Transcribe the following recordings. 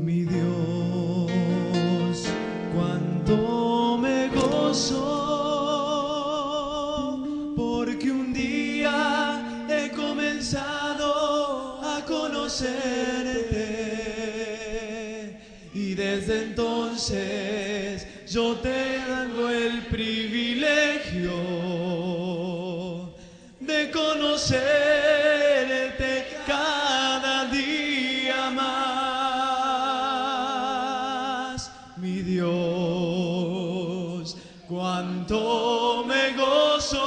Mi Dios, cuánto me gozo, porque un día he comenzado a conocerte y desde entonces yo tengo el privilegio de conocerte cada día más. Mi Dios, cuánto me gozo,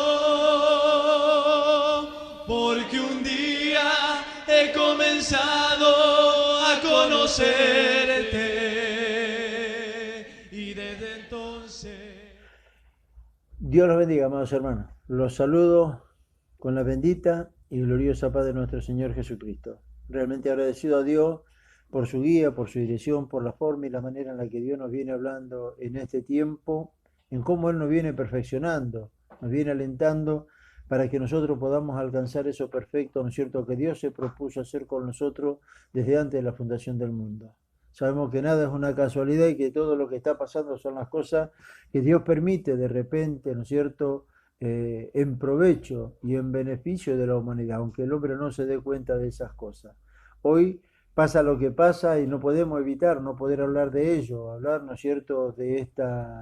porque un día he comenzado a conocerte y desde entonces... Dios los bendiga, amados hermanos. Los saludo con la bendita y gloriosa paz de nuestro Señor Jesucristo. Realmente agradecido a Dios por su guía, por su dirección, por la forma y la manera en la que Dios nos viene hablando en este tiempo, en cómo Él nos viene perfeccionando, nos viene alentando para que nosotros podamos alcanzar eso perfecto, ¿no es cierto?, que Dios se propuso hacer con nosotros desde antes de la fundación del mundo. Sabemos que nada es una casualidad y que todo lo que está pasando son las cosas que Dios permite de repente, ¿no es cierto?, en provecho y en beneficio de la humanidad, aunque el hombre no se dé cuenta de esas cosas. Hoy pasa lo que pasa y no podemos evitar no poder hablar de ello, hablar, ¿no es cierto?, de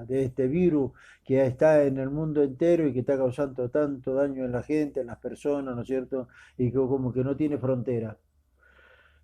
este virus que está en el mundo entero y que está causando tanto daño en la gente, en las personas, ¿no es cierto?, y que como que no tiene frontera.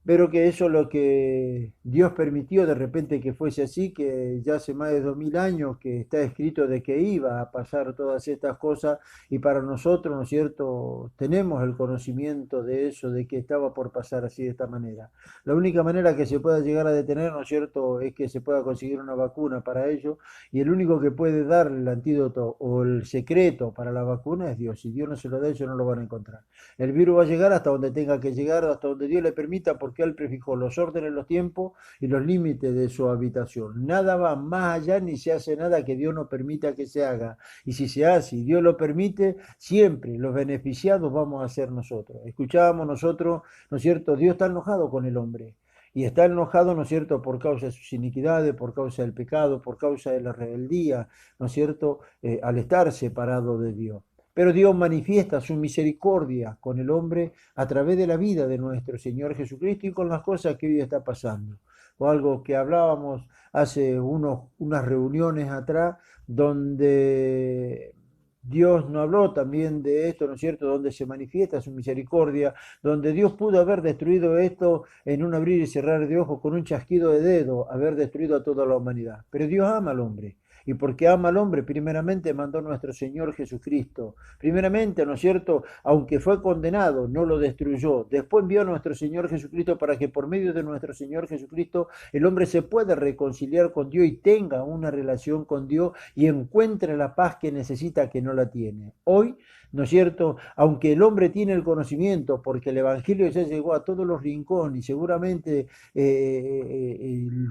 Pero que eso es lo que Dios permitió de repente que fuese así, que ya hace más de 2000 años que está escrito de que iba a pasar todas estas cosas y para nosotros, ¿no es cierto?, tenemos el conocimiento de eso, de que estaba por pasar así de esta manera. La única manera que se pueda llegar a detener, ¿no es cierto?, es que se pueda conseguir una vacuna para ello y el único que puede dar el antídoto o el secreto para la vacuna es Dios. Si Dios no se lo da, ellos no lo van a encontrar. El virus va a llegar hasta donde tenga que llegar, hasta donde Dios le permita, porque Él prefijó los órdenes, los tiempos y los límites de su habitación. Nada va más allá ni se hace nada que Dios no permita que se haga. Y si se hace y Dios lo permite, siempre los beneficiados vamos a ser nosotros. Escuchábamos nosotros, ¿no es cierto? Dios está enojado con el hombre. Y está enojado, ¿no es cierto?, por causa de sus iniquidades, por causa del pecado, por causa de la rebeldía, ¿no es cierto?, al estar separado de Dios. Pero Dios manifiesta su misericordia con el hombre a través de la vida de nuestro Señor Jesucristo y con las cosas que hoy está pasando. O algo que hablábamos hace unas reuniones atrás, donde Dios nos habló también de esto, ¿no es cierto?, donde se manifiesta su misericordia, donde Dios pudo haber destruido esto en un abrir y cerrar de ojos, con un chasquido de dedo, haber destruido a toda la humanidad. Pero Dios ama al hombre. Y porque ama al hombre, primeramente mandó nuestro Señor Jesucristo. Primeramente, ¿no es cierto?, aunque fue condenado, no lo destruyó. Después envió a nuestro Señor Jesucristo para que por medio de nuestro Señor Jesucristo el hombre se pueda reconciliar con Dios y tenga una relación con Dios y encuentre la paz que necesita, que no la tiene. Hoy, ¿no es cierto?, aunque el hombre tiene el conocimiento, porque el Evangelio ya llegó a todos los rincones y seguramente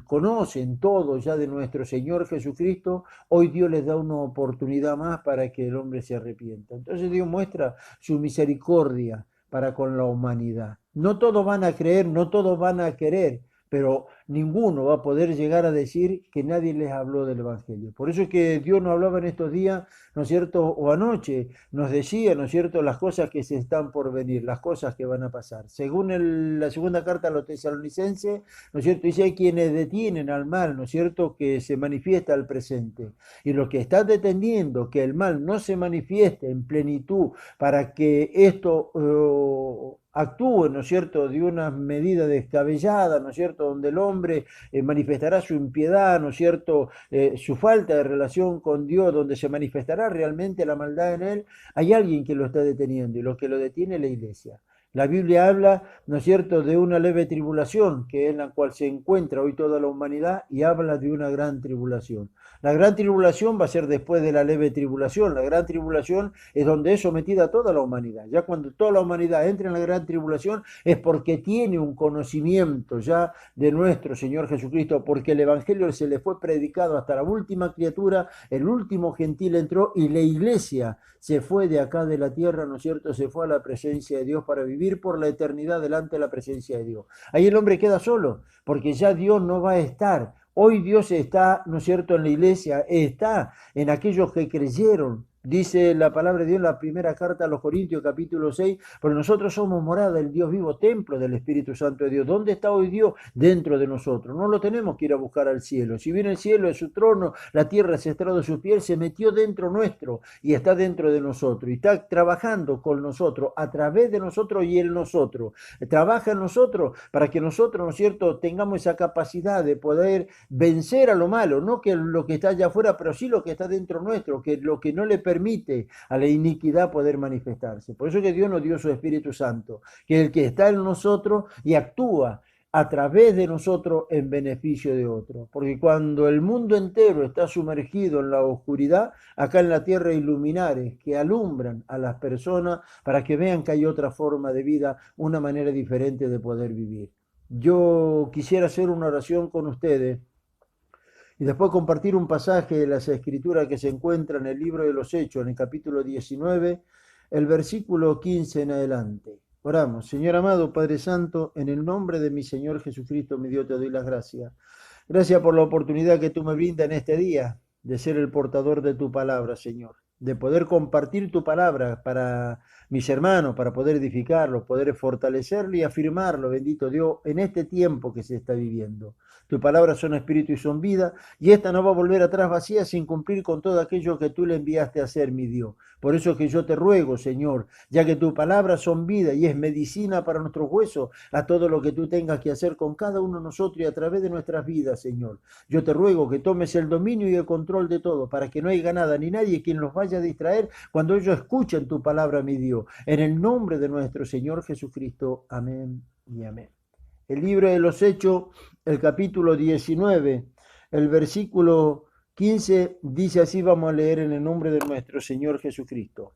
conocen todo ya de nuestro Señor Jesucristo, hoy Dios les da una oportunidad más para que el hombre se arrepienta. Entonces Dios muestra su misericordia para con la humanidad. No todos van a creer, no todos van a querer, pero ninguno va a poder llegar a decir que nadie les habló del Evangelio. Por eso es que Dios nos hablaba en estos días, ¿no es cierto?, o anoche nos decía, ¿no es cierto?, las cosas que se están por venir, las cosas que van a pasar. Según la segunda carta a los tesalonicenses, ¿no es cierto?, dice: hay quienes detienen al mal, ¿no es cierto?, que se manifiesta al presente. Y los que están deteniendo que el mal no se manifieste en plenitud para que esto actúe, ¿no es cierto?, de una medida descabellada, ¿no es cierto?, donde el hombre manifestará su impiedad, ¿no es cierto?, su falta de relación con Dios, donde se manifestará realmente la maldad en él. Hay alguien que lo está deteniendo y lo que lo detiene es la iglesia. La Biblia habla, ¿no es cierto?, de una leve tribulación, que es en la cual se encuentra hoy toda la humanidad, y habla de una gran tribulación. La gran tribulación va a ser después de la leve tribulación. La gran tribulación es donde es sometida toda la humanidad. Ya cuando toda la humanidad entra en la gran tribulación es porque tiene un conocimiento ya de nuestro Señor Jesucristo, porque el Evangelio se le fue predicado hasta la última criatura, el último gentil entró y la iglesia se fue de acá de la tierra, ¿no es cierto?, se fue a la presencia de Dios para vivir vivir por la eternidad delante de la presencia de Dios. Ahí el hombre queda solo, porque ya Dios no va a estar. Hoy Dios está, ¿no es cierto?, en la iglesia, está en aquellos que creyeron. Dice la palabra de Dios en la primera carta a los Corintios, capítulo 6, porque nosotros somos morada del Dios vivo, templo del Espíritu Santo de Dios. ¿Dónde está hoy Dios? Dentro de nosotros. No lo tenemos que ir a buscar al cielo. Si viene el cielo es su trono, la tierra es estrado de su piel, se metió dentro nuestro y está dentro de nosotros. Y está trabajando con nosotros, a través de nosotros y en nosotros. Trabaja en nosotros para que nosotros, ¿no es cierto?, tengamos esa capacidad de poder vencer a lo malo, no que lo que está allá afuera, pero sí lo que está dentro nuestro, que lo que no le permite a la iniquidad poder manifestarse. Por eso que Dios nos dio su Espíritu Santo, que es el que está en nosotros y actúa a través de nosotros en beneficio de otros. Porque cuando el mundo entero está sumergido en la oscuridad, acá en la tierra hay luminares que alumbran a las personas para que vean que hay otra forma de vida, una manera diferente de poder vivir. Yo quisiera hacer una oración con ustedes y después compartir un pasaje de las Escrituras que se encuentra en el libro de los Hechos, en el capítulo 19, el versículo 15 en adelante. Oramos. Señor amado, Padre Santo, en el nombre de mi Señor Jesucristo, mi Dios, te doy las gracias. Gracias por la oportunidad que tú me brindas en este día de ser el portador de tu palabra, Señor, de poder compartir tu palabra para mis hermanos, para poder edificarlos, poder fortalecerlo y afirmarlo, bendito Dios, en este tiempo que se está viviendo. Tu palabra son espíritu y son vida, y esta no va a volver atrás vacía sin cumplir con todo aquello que tú le enviaste a hacer, mi Dios. Por eso que yo te ruego, Señor, ya que tu palabra son vida y es medicina para nuestros huesos, a todo lo que tú tengas que hacer con cada uno de nosotros y a través de nuestras vidas, Señor. Yo te ruego que tomes el dominio y el control de todo, para que no haya nada ni nadie quien los vaya a distraer cuando ellos escuchen tu palabra, mi Dios. En el nombre de nuestro Señor Jesucristo. Amén y amén. El libro de los Hechos, el capítulo 19, el versículo 15, dice así, vamos a leer en el nombre de nuestro Señor Jesucristo.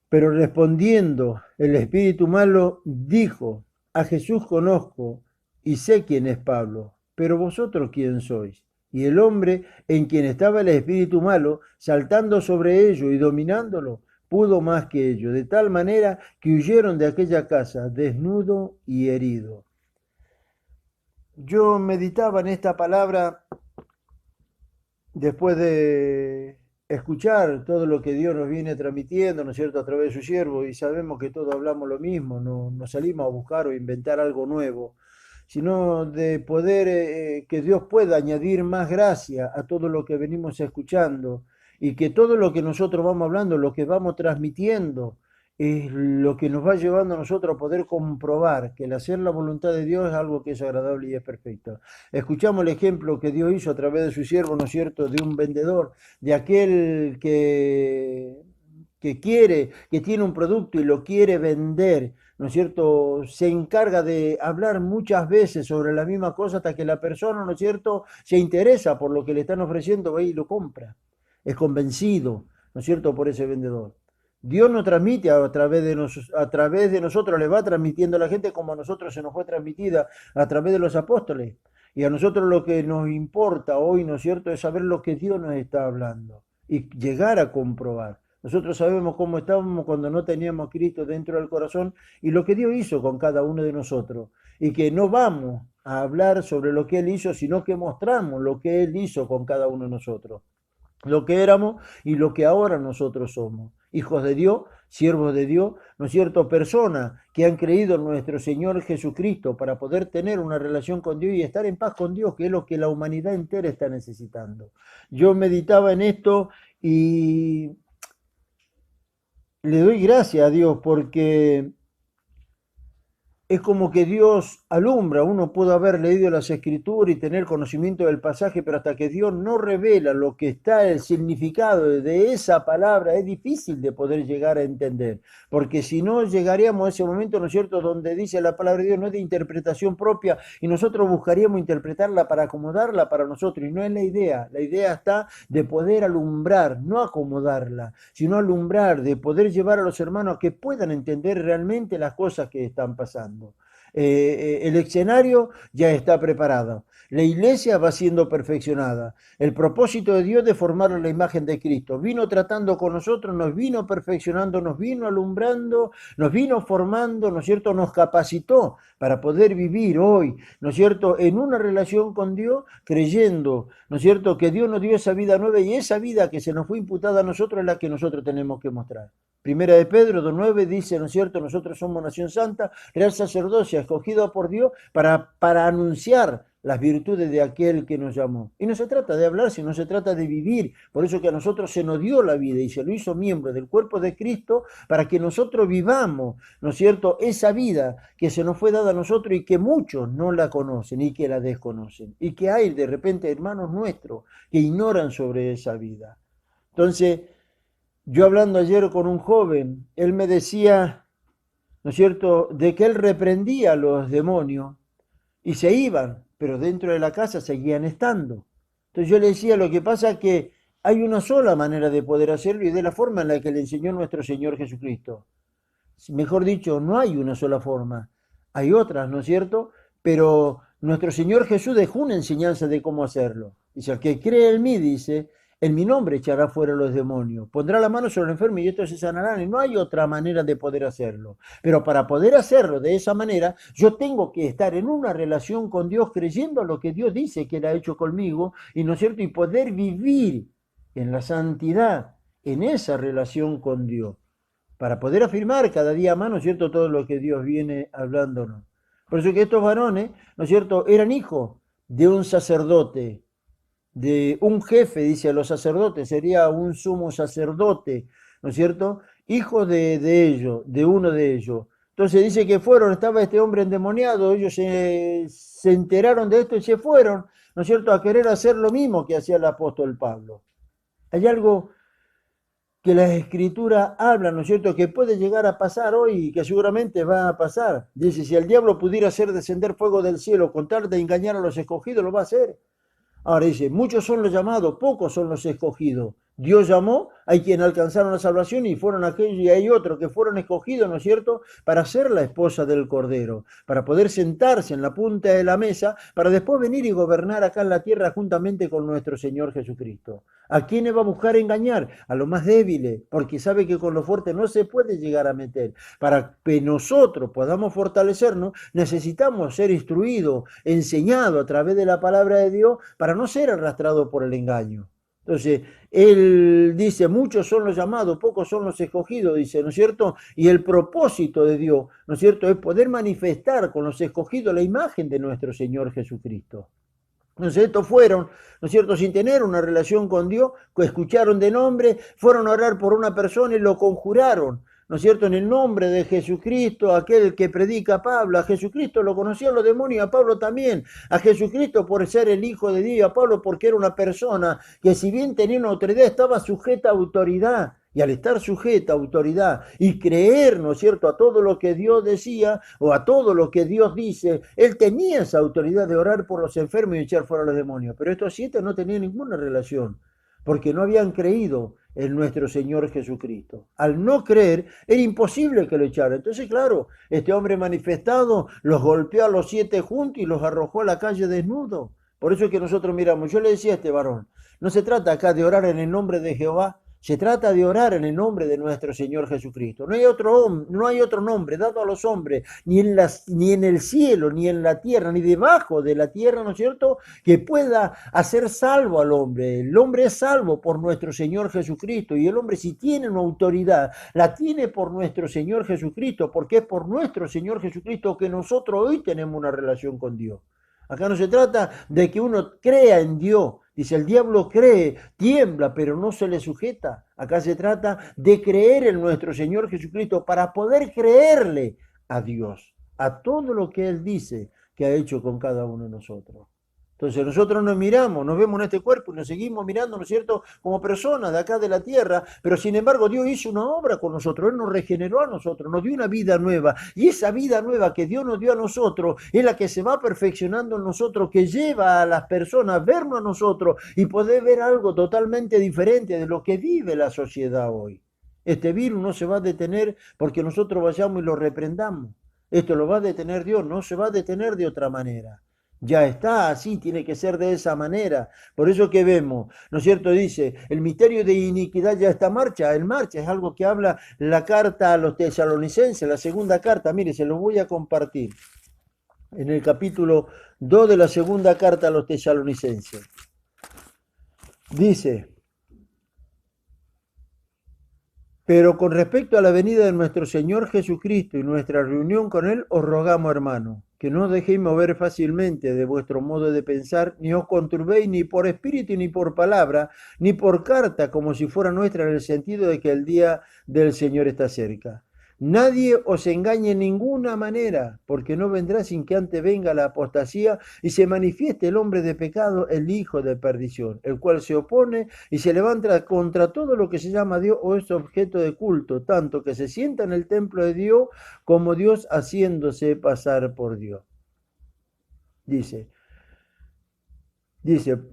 Pero respondiendo el espíritu malo, dijo, a Jesús conozco y sé quién es Pablo, pero vosotros quién sois. Y el hombre en quien estaba el espíritu malo, saltando sobre ello y dominándolo, pudo más que ellos, de tal manera que huyeron de aquella casa desnudo y herido. Yo meditaba en esta palabra después de escuchar todo lo que Dios nos viene transmitiendo, ¿no es cierto?, a través de su siervo, y sabemos que todos hablamos lo mismo, no salimos a buscar o inventar algo nuevo, sino de poder que Dios pueda añadir más gracia a todo lo que venimos escuchando, y que todo lo que nosotros vamos hablando, lo que vamos transmitiendo, es lo que nos va llevando a nosotros a poder comprobar que el hacer la voluntad de Dios es algo que es agradable y es perfecto. Escuchamos el ejemplo que Dios hizo a través de su siervo, ¿no es cierto?, de un vendedor, de aquel que quiere, que tiene un producto y lo quiere vender, ¿no es cierto?, se encarga de hablar muchas veces sobre la misma cosa hasta que la persona, ¿no es cierto?, se interesa por lo que le están ofreciendo, va y lo compra. Es convencido, ¿no es cierto?, por ese vendedor. Dios nos transmite a través de nosotros, le va transmitiendo a la gente como a nosotros se nos fue transmitida a través de los apóstoles. Y a nosotros lo que nos importa hoy, ¿no es cierto?, es saber lo que Dios nos está hablando y llegar a comprobar. Nosotros sabemos cómo estábamos cuando no teníamos a Cristo dentro del corazón y lo que Dios hizo con cada uno de nosotros. Y que no vamos a hablar sobre lo que Él hizo, sino que mostramos lo que Él hizo con cada uno de nosotros. Lo que éramos y lo que ahora nosotros somos. Hijos de Dios, siervos de Dios, ¿no es cierto?, personas que han creído en nuestro Señor Jesucristo para poder tener una relación con Dios y estar en paz con Dios, que es lo que la humanidad entera está necesitando. Yo meditaba en esto y le doy gracias a Dios porque es como que Dios alumbra. Uno puede haber leído las Escrituras y tener conocimiento del pasaje, pero hasta que Dios no revela lo que está, el significado de esa palabra, es difícil de poder llegar a entender. Porque si no, llegaríamos a ese momento, ¿no es cierto?, donde dice la palabra de Dios, no es de interpretación propia, y nosotros buscaríamos interpretarla para acomodarla para nosotros, y no es la idea. La idea está de poder alumbrar, no acomodarla, sino alumbrar, de poder llevar a los hermanos a que puedan entender realmente las cosas que están pasando. el escenario ya está preparado. La iglesia va siendo perfeccionada. El propósito de Dios de formar la imagen de Cristo. Vino tratando con nosotros, nos vino perfeccionando, nos vino alumbrando, nos vino formando, ¿no es cierto? Nos capacitó para poder vivir hoy, ¿no es cierto? En una relación con Dios, creyendo, ¿no es cierto? Que Dios nos dio esa vida nueva y esa vida que se nos fue imputada a nosotros es la que nosotros tenemos que mostrar. Primera de Pedro 2:9 dice, ¿no es cierto? Nosotros somos nación santa, real sacerdocio, escogido por Dios para anunciar las virtudes de aquel que nos llamó. Y no se trata de hablar, sino se trata de vivir. Por eso que a nosotros se nos dio la vida y se lo hizo miembro del cuerpo de Cristo para que nosotros vivamos, ¿no es cierto?, esa vida que se nos fue dada a nosotros y que muchos no la conocen y que la desconocen. Y que hay de repente hermanos nuestros que ignoran sobre esa vida. Entonces, yo hablando ayer con un joven, él me decía, ¿no es cierto?, de que él reprendía a los demonios y se iban, pero dentro de la casa seguían estando. Entonces yo le decía, lo que pasa es que hay una sola manera de poder hacerlo y de la forma en la que le enseñó nuestro Señor Jesucristo. Mejor dicho, no hay una sola forma, hay otras, ¿no es cierto? Pero nuestro Señor Jesús dejó una enseñanza de cómo hacerlo. Dice, el que cree en mí, dice, en mi nombre echará fuera los demonios, pondrá la mano sobre el enfermo y estos se sanarán. Y no hay otra manera de poder hacerlo. Pero para poder hacerlo de esa manera, yo tengo que estar en una relación con Dios, creyendo a lo que Dios dice que Él ha hecho conmigo, y no es cierto, y poder vivir en la santidad, en esa relación con Dios, para poder afirmar cada día más, ¿no es cierto?, todo lo que Dios viene hablándonos. Por eso que estos varones, ¿no es cierto?, eran hijos de un sacerdote, de un jefe, dice a los sacerdotes, sería un sumo sacerdote, ¿no es cierto? Hijos de ellos, de uno de ellos. Entonces dice que fueron, estaba este hombre endemoniado, ellos se enteraron de esto y se fueron, ¿no es cierto?, a querer hacer lo mismo que hacía el apóstol Pablo. Hay algo que las escrituras hablan, ¿no es cierto?, que puede llegar a pasar hoy y que seguramente va a pasar. Dice, si el diablo pudiera hacer descender fuego del cielo con tal de engañar a los escogidos, lo va a hacer. Ahora dice, muchos son los llamados, pocos son los escogidos. Dios llamó, hay quienes alcanzaron la salvación y fueron aquellos, y hay otros que fueron escogidos, ¿no es cierto?, para ser la esposa del Cordero, para poder sentarse en la punta de la mesa, para después venir y gobernar acá en la tierra juntamente con nuestro Señor Jesucristo. ¿A quiénes va a buscar engañar? A los más débiles, porque sabe que con los fuertes no se puede llegar a meter. Para que nosotros podamos fortalecernos, necesitamos ser instruidos, enseñados a través de la palabra de Dios, para no ser arrastrados por el engaño. Entonces, él dice, muchos son los llamados, pocos son los escogidos, dice, ¿no es cierto? Y el propósito de Dios, ¿no es cierto?, es poder manifestar con los escogidos la imagen de nuestro Señor Jesucristo. Entonces estos fueron, ¿no es cierto?, sin tener una relación con Dios, que escucharon de nombre, fueron a orar por una persona y lo conjuraron, ¿no es cierto?, en el nombre de Jesucristo, aquel que predica Pablo. A Jesucristo lo conocían los demonios, a Pablo también. A Jesucristo por ser el Hijo de Dios, a Pablo porque era una persona que si bien tenía una autoridad, estaba sujeta a autoridad. Y al estar sujeta a autoridad y creer, ¿no es cierto?, a todo lo que Dios decía o a todo lo que Dios dice, él tenía esa autoridad de orar por los enfermos y echar fuera a los demonios. Pero estos 7 no tenían ninguna relación, porque no habían creído en nuestro Señor Jesucristo. Al no creer, era imposible que lo echaran. Entonces, claro, este hombre manifestado los golpeó a los 7 juntos y los arrojó a la calle desnudos. Por eso es que nosotros miramos, yo le decía a este varón, no se trata acá de orar en el nombre de Jehová, se trata de orar en el nombre de nuestro Señor Jesucristo. No hay otro nombre dado a los hombres, ni en el cielo, ni en la tierra, ni debajo de la tierra, ¿no es cierto?, que pueda hacer salvo al hombre. El hombre es salvo por nuestro Señor Jesucristo, y el hombre, si tiene una autoridad, la tiene por nuestro Señor Jesucristo, porque es por nuestro Señor Jesucristo que nosotros hoy tenemos una relación con Dios. Acá no se trata de que uno crea en Dios. Dice, el diablo cree, tiembla, pero no se le sujeta. Acá se trata de creer en nuestro Señor Jesucristo para poder creerle a Dios, a todo lo que Él dice que ha hecho con cada uno de nosotros. Entonces nosotros nos miramos, nos vemos en este cuerpo y nos seguimos mirando, ¿no es cierto?, como personas de acá de la tierra, pero sin embargo Dios hizo una obra con nosotros, Él nos regeneró a nosotros, nos dio una vida nueva, y esa vida nueva que Dios nos dio a nosotros es la que se va perfeccionando en nosotros, que lleva a las personas a vernos a nosotros y poder ver algo totalmente diferente de lo que vive la sociedad hoy. Este virus no se va a detener porque nosotros vayamos y lo reprendamos. Esto lo va a detener Dios, no se va a detener de otra manera. Ya está así, tiene que ser de esa manera. Por eso que vemos, ¿no es cierto? Dice, el misterio de iniquidad ya está en marcha, es algo que habla la carta a los tesalonicenses, la segunda carta, mire, se lo voy a compartir. En el capítulo 2 de la segunda carta a los tesalonicenses. Dice, pero con respecto a la venida de nuestro Señor Jesucristo y nuestra reunión con Él, os rogamos, hermano, que no os dejéis mover fácilmente de vuestro modo de pensar, ni os conturbéis ni por espíritu, ni por palabra, ni por carta, como si fuera nuestra, en el sentido de que el día del Señor está cerca. Nadie os engañe en ninguna manera, porque no vendrá sin que antes venga la apostasía y se manifieste el hombre de pecado, el hijo de perdición, el cual se opone y se levanta contra todo lo que se llama Dios o es objeto de culto, tanto que se sienta en el templo de Dios como Dios haciéndose pasar por Dios. Dice,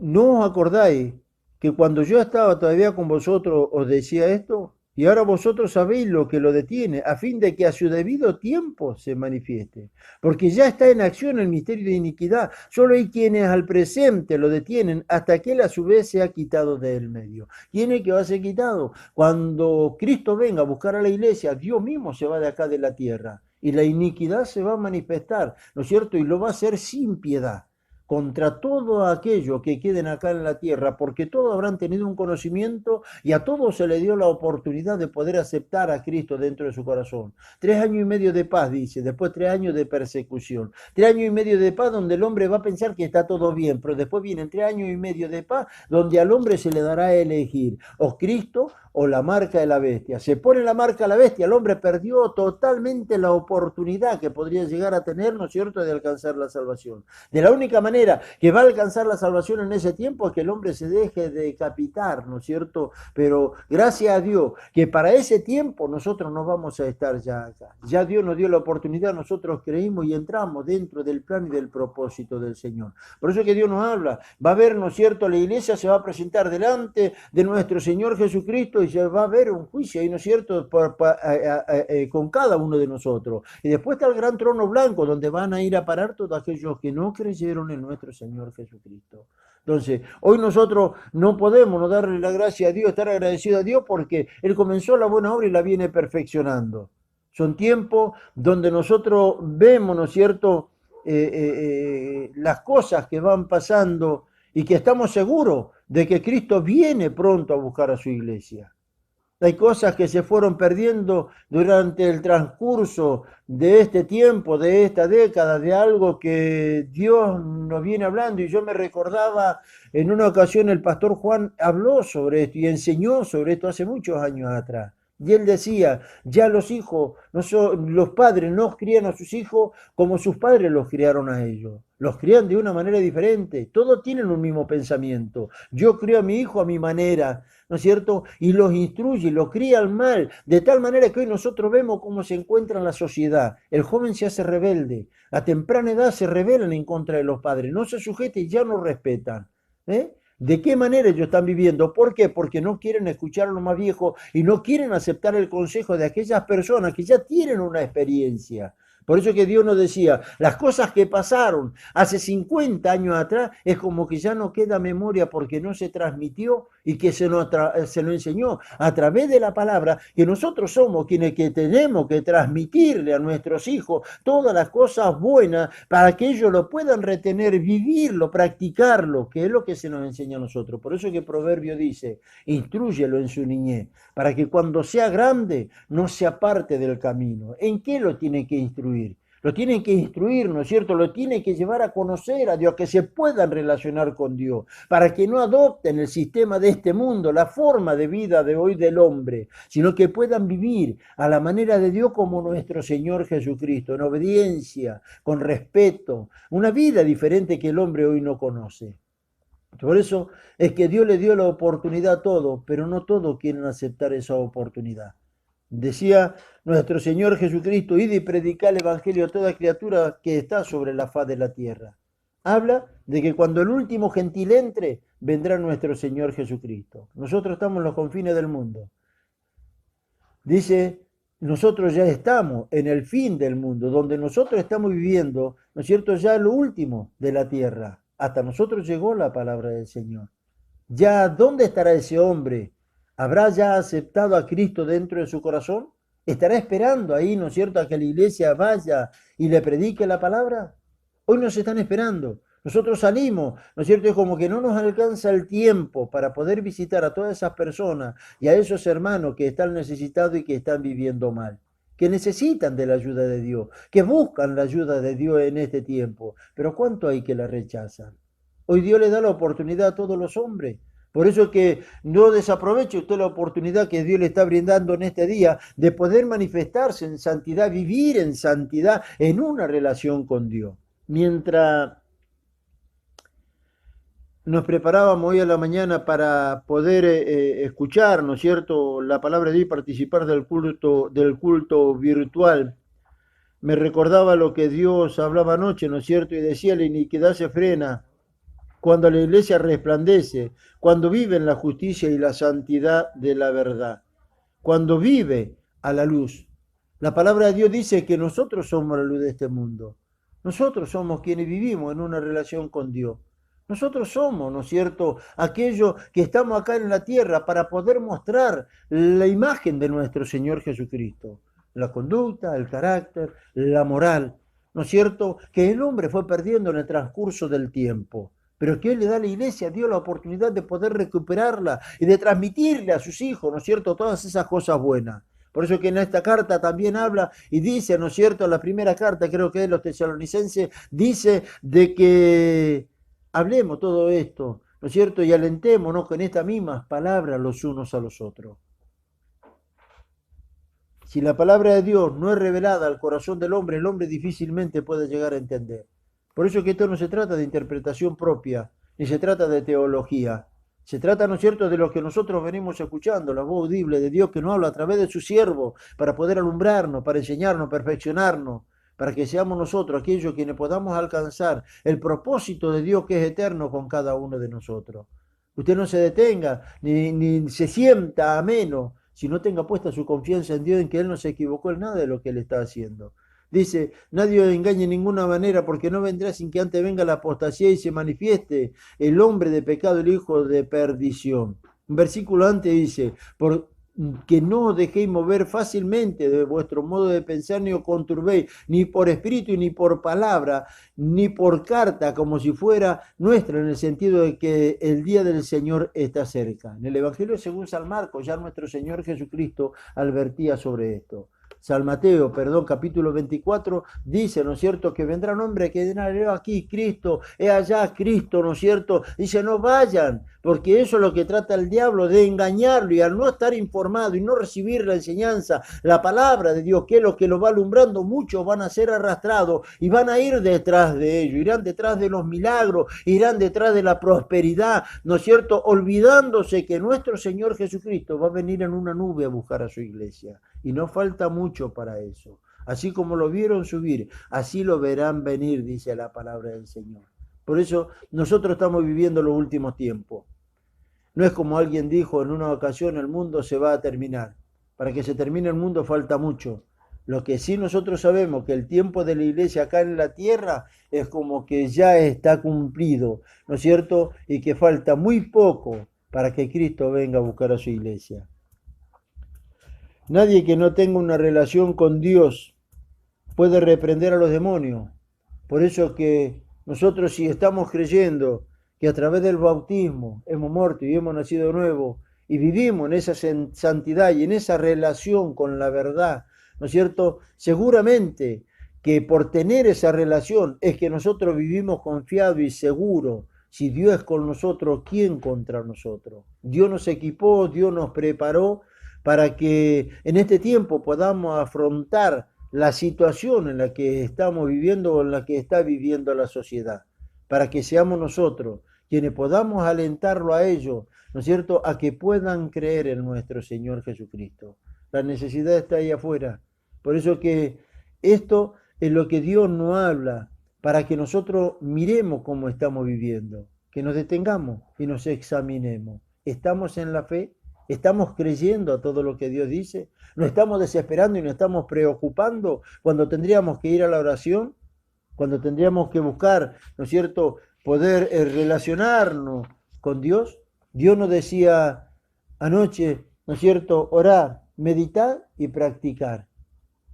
¿no os acordáis que cuando yo estaba todavía con vosotros os decía esto? Y ahora vosotros sabéis lo que lo detiene, a fin de que a su debido tiempo se manifieste. Porque ya está en acción el misterio de iniquidad. Solo hay quienes al presente lo detienen hasta que él a su vez se ha quitado del medio. ¿Quién es que va a ser quitado? Cuando Cristo venga a buscar a la iglesia, Dios mismo se va de acá de la tierra. Y la iniquidad se va a manifestar, ¿no es cierto? Y lo va a hacer sin piedad contra todo aquello que queden acá en la tierra, porque todos habrán tenido un conocimiento y a todos se le dio la oportunidad de poder aceptar a Cristo dentro de su corazón. 3 años y medio de paz, dice, después 3 años de persecución. 3 años y medio de paz donde el hombre va a pensar que está todo bien, pero después vienen 3 años y medio de paz donde al hombre se le dará a elegir o Cristo o la marca de la bestia. Se pone la marca de la bestia, el hombre perdió totalmente la oportunidad que podría llegar a tener, ¿no es cierto?, de alcanzar la salvación. De la única manera que va a alcanzar la salvación en ese tiempo es que el hombre se deje decapitar, ¿no es cierto? Pero gracias a Dios que para ese tiempo nosotros no vamos a estar ya acá. Ya Dios nos dio la oportunidad, nosotros creímos y entramos dentro del plan y del propósito del Señor. Por eso que Dios nos habla, va a haber, ¿no es cierto?, la iglesia se va a presentar delante de nuestro Señor Jesucristo y se va a haber un juicio ahí, ¿no es cierto?, con cada uno de nosotros. Y después está el gran trono blanco donde van a ir a parar todos aquellos que no creyeron en nuestro Señor Jesucristo. Entonces, hoy nosotros no podemos no darle la gracia a Dios, estar agradecido a Dios porque Él comenzó la buena obra y la viene perfeccionando. Son tiempos donde nosotros vemos, ¿no es cierto?, las cosas que van pasando y que estamos seguros de que Cristo viene pronto a buscar a su iglesia. Hay cosas que se fueron perdiendo durante el transcurso de este tiempo, de esta década, de algo que Dios nos viene hablando. Y yo me recordaba, en una ocasión el pastor Juan habló sobre esto y enseñó sobre esto hace muchos años atrás. Y él decía, ya los hijos, los padres no crían a sus hijos como sus padres los criaron a ellos. Los crían de una manera diferente. Todos tienen un mismo pensamiento. Yo crío a mi hijo a mi manera, ¿no es cierto? Y los instruye, los cría al mal, de tal manera que hoy nosotros vemos cómo se encuentra en la sociedad. El joven se hace rebelde, a temprana edad se rebelan en contra de los padres, no se sujeta y ya no respetan. ¿De qué manera ellos están viviendo? ¿Por qué? Porque no quieren escuchar a los más viejos y no quieren aceptar el consejo de aquellas personas que ya tienen una experiencia. Por eso que Dios nos decía, las cosas que pasaron hace 50 años atrás es como que ya no queda memoria porque no se transmitió y que se lo enseñó a través de la palabra, que nosotros somos quienes que tenemos que transmitirle a nuestros hijos todas las cosas buenas para que ellos lo puedan retener, vivirlo, practicarlo, que es lo que se nos enseña a nosotros. Por eso que el proverbio dice, instrúyelo en su niñez, para que cuando sea grande no se aparte del camino. ¿En qué lo tiene que instruir? Lo tienen que instruir, ¿no es cierto? Lo tienen que llevar a conocer a Dios, que se puedan relacionar con Dios, para que no adopten el sistema de este mundo, la forma de vida de hoy del hombre, sino que puedan vivir a la manera de Dios como nuestro Señor Jesucristo, en obediencia, con respeto, una vida diferente que el hombre hoy no conoce. Por eso es que Dios le dio la oportunidad a todos, pero no todos quieren aceptar esa oportunidad. Decía nuestro Señor Jesucristo, id y predicad el Evangelio a toda criatura que está sobre la faz de la tierra. Habla de que cuando el último gentil entre, vendrá nuestro Señor Jesucristo. Nosotros estamos en los confines del mundo. Dice nosotros ya estamos en el fin del mundo, donde nosotros estamos viviendo, ¿no es cierto?, ya lo último de la tierra. Hasta nosotros llegó la palabra del Señor. Ya, ¿dónde estará ese hombre? ¿Habrá ya aceptado a Cristo dentro de su corazón? ¿Estará esperando ahí, ¿no es cierto?, a que la iglesia vaya y le predique la palabra? Hoy nos están esperando. Nosotros salimos, ¿no es cierto? Es como que no nos alcanza el tiempo para poder visitar a todas esas personas y a esos hermanos que están necesitados y que están viviendo mal, que necesitan de la ayuda de Dios, que buscan la ayuda de Dios en este tiempo. Pero ¿cuánto hay que la rechazan? Hoy Dios le da la oportunidad a todos los hombres. Por eso que no desaproveche usted la oportunidad que Dios le está brindando en este día de poder manifestarse en santidad, vivir en santidad, en una relación con Dios. Mientras nos preparábamos hoy a la mañana para poder escuchar, ¿no es cierto?, la palabra de Dios y participar del culto virtual, me recordaba lo que Dios hablaba anoche, ¿no es cierto?, y decía: la iniquidad se frena cuando la iglesia resplandece, cuando vive en la justicia y la santidad de la verdad, cuando vive a la luz. La palabra de Dios dice que nosotros somos la luz de este mundo. Nosotros somos quienes vivimos en una relación con Dios. Nosotros somos, ¿no es cierto?, aquellos que estamos acá en la tierra para poder mostrar la imagen de nuestro Señor Jesucristo. La conducta, el carácter, la moral, ¿no es cierto?, que el hombre fue perdiendo en el transcurso del tiempo, pero que Él le da a la iglesia, dio la oportunidad de poder recuperarla y de transmitirle a sus hijos, ¿no es cierto?, todas esas cosas buenas. Por eso que en esta carta también habla y dice, ¿no es cierto?, la primera carta, creo que es los tesalonicenses, dice de que hablemos todo esto, ¿no es cierto?, y alentémonos con estas mismas palabras los unos a los otros. Si la palabra de Dios no es revelada al corazón del hombre, el hombre difícilmente puede llegar a entender. Por eso que esto no se trata de interpretación propia, ni se trata de teología. Se trata, ¿no es cierto?, de lo que nosotros venimos escuchando, la voz audible de Dios que nos habla a través de su siervo, para poder alumbrarnos, para enseñarnos, perfeccionarnos, para que seamos nosotros aquellos quienes podamos alcanzar el propósito de Dios que es eterno con cada uno de nosotros. Usted no se detenga, ni se sienta ameno, si no tenga puesta su confianza en Dios, en que Él no se equivocó en nada de lo que Él está haciendo. Dice: nadie os engañe en ninguna manera, porque no vendrá sin que antes venga la apostasía y se manifieste el hombre de pecado, el hijo de perdición. Un versículo antes dice: que no os dejéis mover fácilmente de vuestro modo de pensar, ni os conturbéis, ni por espíritu, ni por palabra, ni por carta, como si fuera nuestra, en el sentido de que el día del Señor está cerca. En el Evangelio según San Marcos, ya nuestro Señor Jesucristo advertía sobre esto. San Mateo, capítulo 24, dice, ¿no es cierto?, que vendrán hombres que dirán: he aquí Cristo, he allá Cristo, ¿no es cierto? Dice: no vayan, porque eso es lo que trata el diablo, de engañarlo, y al no estar informado y no recibir la enseñanza, la palabra de Dios, que es lo que lo va alumbrando, muchos van a ser arrastrados y van a ir detrás de ello, irán detrás de los milagros, irán detrás de la prosperidad, ¿no es cierto?, olvidándose que nuestro Señor Jesucristo va a venir en una nube a buscar a su iglesia. Y no falta mucho para eso. Así como lo vieron subir, así lo verán venir, dice la palabra del Señor. Por eso nosotros estamos viviendo los últimos tiempos. No es como alguien dijo en una ocasión: el mundo se va a terminar. Para que se termine el mundo falta mucho. Lo que sí nosotros sabemos, que el tiempo de la iglesia acá en la tierra es como que ya está cumplido, ¿no es cierto? Y que falta muy poco para que Cristo venga a buscar a su iglesia. Nadie que no tenga una relación con Dios puede reprender a los demonios. Por eso que nosotros, si estamos creyendo que a través del bautismo hemos muerto y hemos nacido de nuevo y vivimos en esa santidad y en esa relación con la verdad, ¿no es cierto?, seguramente que por tener esa relación es que nosotros vivimos confiados y seguros. Si Dios es con nosotros, ¿quién contra nosotros? Dios nos equipó, Dios nos preparó para que en este tiempo podamos afrontar la situación en la que estamos viviendo o en la que está viviendo la sociedad, para que seamos nosotros quienes podamos alentarlo a ellos, ¿no es cierto?, a que puedan creer en nuestro Señor Jesucristo. La necesidad está ahí afuera. Por eso que esto es lo que Dios nos habla, para que nosotros miremos cómo estamos viviendo, que nos detengamos y nos examinemos. ¿Estamos en la fe? ¿Estamos creyendo a todo lo que Dios dice? ¿Nos estamos desesperando y nos estamos preocupando cuando tendríamos que ir a la oración? Cuando tendríamos que buscar, ¿no es cierto?, poder relacionarnos con Dios. Dios nos decía anoche, ¿no es cierto?, orar, meditar y practicar.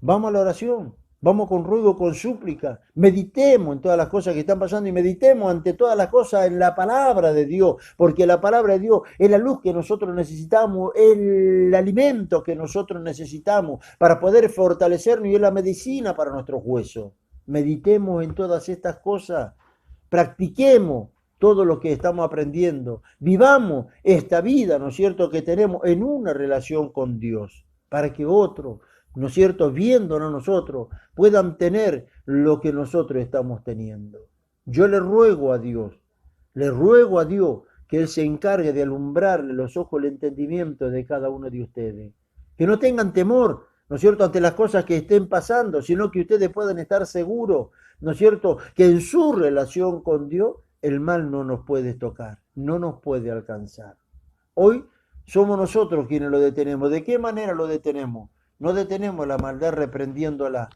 Vamos a la oración, vamos con ruego, con súplica, meditemos en todas las cosas que están pasando y meditemos ante todas las cosas en la palabra de Dios, porque la palabra de Dios es la luz que nosotros necesitamos, el alimento que nosotros necesitamos para poder fortalecernos y es la medicina para nuestros huesos. Meditemos en todas estas cosas, practiquemos todo lo que estamos aprendiendo, vivamos esta vida, ¿no es cierto?, que tenemos en una relación con Dios, para que otros, ¿no es cierto?, viéndonos nosotros, puedan tener lo que nosotros estamos teniendo. Yo le ruego a Dios que Él se encargue de alumbrarle los ojos, el entendimiento de cada uno de ustedes. Que no tengan temor, ¿no es cierto?, ante las cosas que estén pasando, sino que ustedes puedan estar seguros, ¿no es cierto?, que en su relación con Dios el mal no nos puede tocar, no nos puede alcanzar. Hoy somos nosotros quienes lo detenemos. ¿De qué manera lo detenemos? No detenemos la maldad reprendiéndola,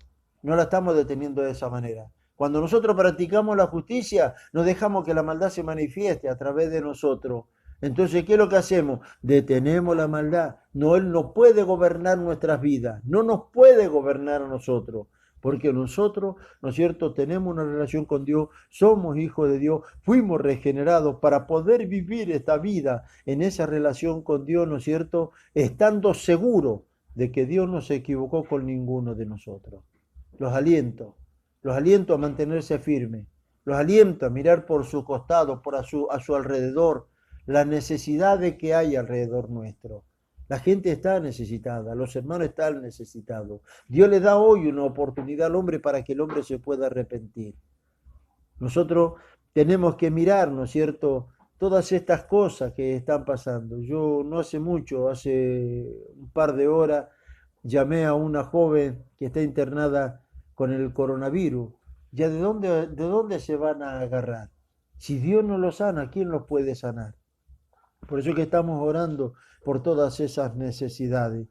no la estamos deteniendo de esa manera. Cuando nosotros practicamos la justicia, no dejamos que la maldad se manifieste a través de nosotros. Entonces, ¿qué es lo que hacemos? Detenemos la maldad. No, Él no puede gobernar nuestras vidas, no nos puede gobernar a nosotros, porque nosotros, ¿no es cierto?, tenemos una relación con Dios, somos hijos de Dios, fuimos regenerados para poder vivir esta vida en esa relación con Dios, ¿no es cierto?, estando seguros de que Dios no se equivocó con ninguno de nosotros. Los aliento a mantenerse firmes, los aliento a mirar por su costado, a su alrededor, las necesidades que hay alrededor nuestro. La gente está necesitada, los hermanos están necesitados. Dios le da hoy una oportunidad al hombre para que el hombre se pueda arrepentir. Nosotros tenemos que mirar, ¿no es cierto?, todas estas cosas que están pasando. Yo no hace mucho, hace un par de horas, llamé a una joven que está internada con el coronavirus. ¿Ya de dónde se van a agarrar? Si Dios no los sana, ¿quién los puede sanar? Por eso es que estamos orando por todas esas necesidades,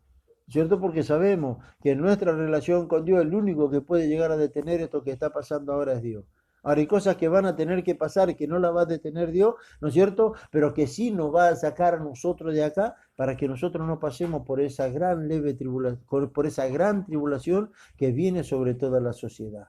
¿cierto? Porque sabemos que en nuestra relación con Dios el único que puede llegar a detener esto que está pasando ahora es Dios. Ahora hay cosas que van a tener que pasar y que no las va a detener Dios, ¿no es cierto? Pero que sí nos va a sacar a nosotros de acá para que nosotros no pasemos por esa gran por esa gran tribulación que viene sobre toda la sociedad.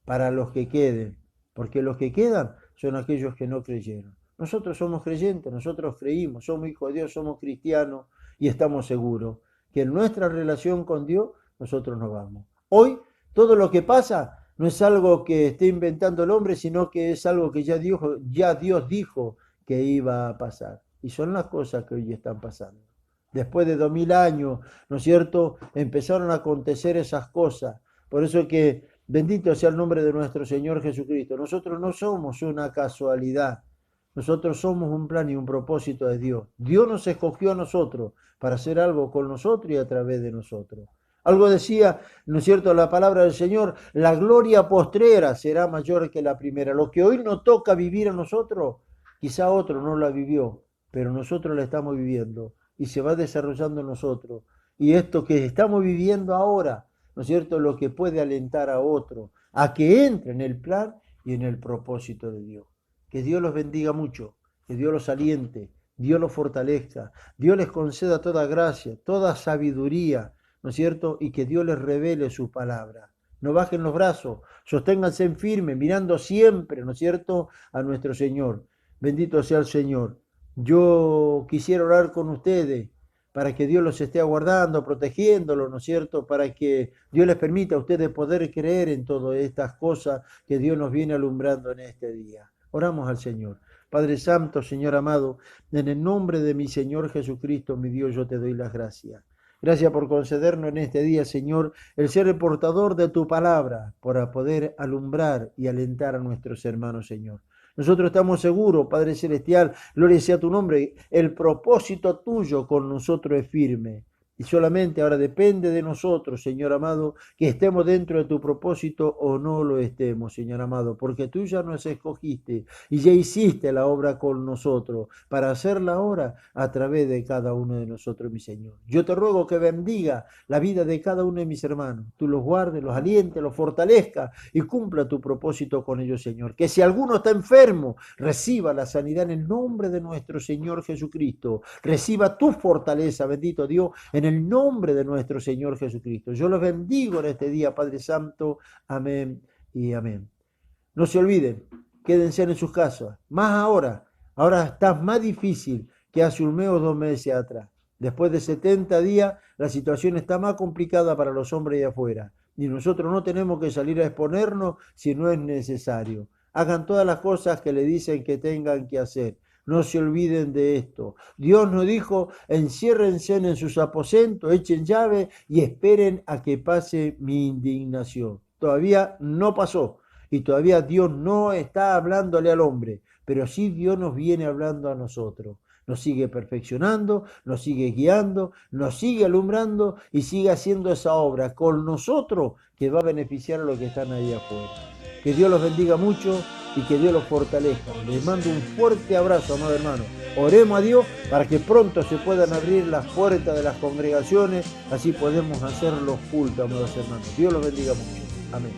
Para los que queden, porque los que quedan son aquellos que no creyeron. Nosotros somos creyentes, nosotros creímos, somos hijos de Dios, somos cristianos y estamos seguros que en nuestra relación con Dios nosotros nos vamos. Hoy todo lo que pasa no es algo que esté inventando el hombre, sino que es algo que ya Dios dijo que iba a pasar. Y son las cosas que hoy están pasando. Después de 2000 años, ¿no es cierto?, empezaron a acontecer esas cosas. Por eso es que bendito sea el nombre de nuestro Señor Jesucristo. Nosotros no somos una casualidad. Nosotros somos un plan y un propósito de Dios. Dios nos escogió a nosotros para hacer algo con nosotros y a través de nosotros. Algo decía, ¿no es cierto?, la palabra del Señor, la gloria postrera será mayor que la primera. Lo que hoy nos toca vivir a nosotros, quizá otro no la vivió, pero nosotros la estamos viviendo y se va desarrollando en nosotros. Y esto que estamos viviendo ahora, ¿no es cierto?, lo que puede alentar a otro a que entre en el plan y en el propósito de Dios. Que Dios los bendiga mucho, que Dios los aliente, Dios los fortalezca, Dios les conceda toda gracia, toda sabiduría, ¿no es cierto? Y que Dios les revele su palabra. No bajen los brazos, sosténganse en firme, mirando siempre, ¿no es cierto?, a nuestro Señor. Bendito sea el Señor. Yo quisiera orar con ustedes para que Dios los esté aguardando, protegiéndolos, ¿no es cierto?, para que Dios les permita a ustedes poder creer en todas estas cosas que Dios nos viene alumbrando en este día. Oramos al Señor. Padre Santo, Señor amado, en el nombre de mi Señor Jesucristo, mi Dios, yo te doy las gracias. Gracias por concedernos en este día, Señor, el ser el portador de tu palabra para poder alumbrar y alentar a nuestros hermanos, Señor. Nosotros estamos seguros, Padre Celestial, gloria sea tu nombre, el propósito tuyo con nosotros es firme. Y solamente ahora depende de nosotros, Señor amado, que estemos dentro de tu propósito o no lo estemos, Señor amado, porque tú ya nos escogiste y ya hiciste la obra con nosotros para hacerla ahora a través de cada uno de nosotros, mi Señor. Yo te ruego que bendiga la vida de cada uno de mis hermanos. Tú los guardes, los alientes, los fortalezca y cumpla tu propósito con ellos, Señor. Que si alguno está enfermo, reciba la sanidad en el nombre de nuestro Señor Jesucristo. Reciba tu fortaleza, bendito Dios, en el nombre de nuestro Señor Jesucristo. Yo los bendigo en este día, Padre Santo. Amén y amén. No se olviden, quédense en sus casas. Más ahora está más difícil que hace un mes o 2 meses atrás. Después de 70 días, la situación está más complicada para los hombres de afuera. Y nosotros no tenemos que salir a exponernos si no es necesario. Hagan todas las cosas que le dicen que tengan que hacer. No se olviden de esto. Dios nos dijo, enciérrense en sus aposentos, echen llave y esperen a que pase mi indignación. Todavía no pasó y todavía Dios no está hablándole al hombre, pero sí Dios nos viene hablando a nosotros. Nos sigue perfeccionando, nos sigue guiando, nos sigue alumbrando y sigue haciendo esa obra con nosotros que va a beneficiar a los que están ahí afuera. Que Dios los bendiga mucho y que Dios los fortalezca. Les mando un fuerte abrazo, amado hermano. Oremos a Dios para que pronto se puedan abrir las puertas de las congregaciones, así podemos hacer los cultos, amados hermanos. Dios los bendiga mucho. Amén.